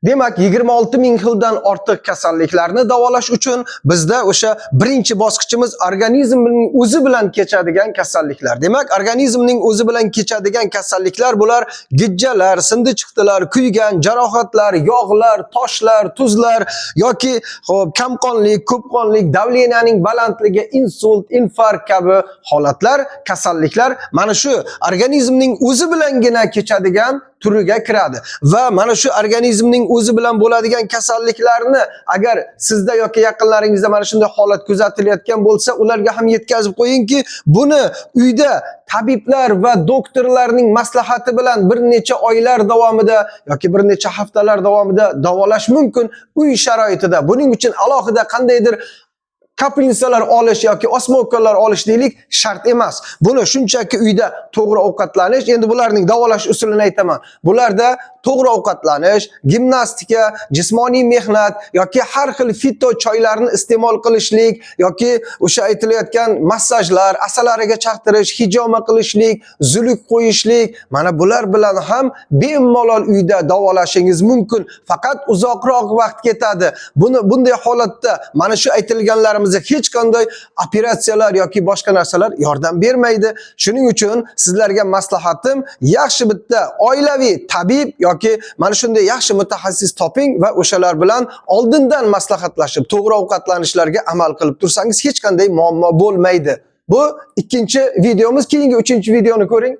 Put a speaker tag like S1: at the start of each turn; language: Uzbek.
S1: Demak, 26 ming xildan ortiq kasalliklarni davolash uchun bizda o'sha birinchi bosqichimiz organizmning o'zi bilan kechadigan kasalliklar. Demak, organizmning o'zi bilan kechadigan kasalliklar bular gijjalar, sindi-chiqdilar, kuygan, jarohatlar, yog'lar, toshlar, tuzlar yoki kamqonlik, ko'pqonlik, davleniyaning balandligi, insult, infarkt kabi holatlar, kasalliklar mana shu organizmning o'zi bilangina kechadigan turiga kiradi va mana shu organizmning o'zi bilan bo'ladigan kasalliklarni agar sizda yoki yaqinlaringizda mana shunday holat kuzatilayotgan bo'lsa, ularga ham yetkazib qo'yingki, buni uyda tabiblar va doktorlarning maslahati bilan bir necha oylar davomida yoki bir necha haftalar davomida davolash mumkin uy sharoitida. Buning uchun alohida qandaydir kapelnisalar olish yoki osmovkalar olish deylik shart emas. Buni shunchaki uyda to'g'ri ovqatlanish, endi bularning davolash usulini aytaman. Bularda to'g'ri ovqatlanish, gimnastika, jismoniy mehnat yoki har xil fito choylarni iste'mol qilishlik yoki o'sha aytilayotgan massajlar, asalariga chaqtirish, hijoma qilishlik, zuluk qo'yishlik, mana bular bilan ham bemalol uyda davolashingiz mumkin. Faqat uzoqroq vaqt ketadi. Bunday holatda mana shu aytilganlarimizga hech qanday operatsiyalar yoki boshqa narsalar yordam bermaydi. Shuning uchun sizlarga maslahatim, yaxshi bitta oilaviy tabib yoki mana shunday yaxshi mutaxassis toping va o'shalar bilan oldindan maslahatlashib, to'g'ri ovqatlanishlarga amal qilib tursangiz hech qanday muammo bo'lmaydi. Bu ikkinchi videomiz. Keyingi 3-videoni ko'ring.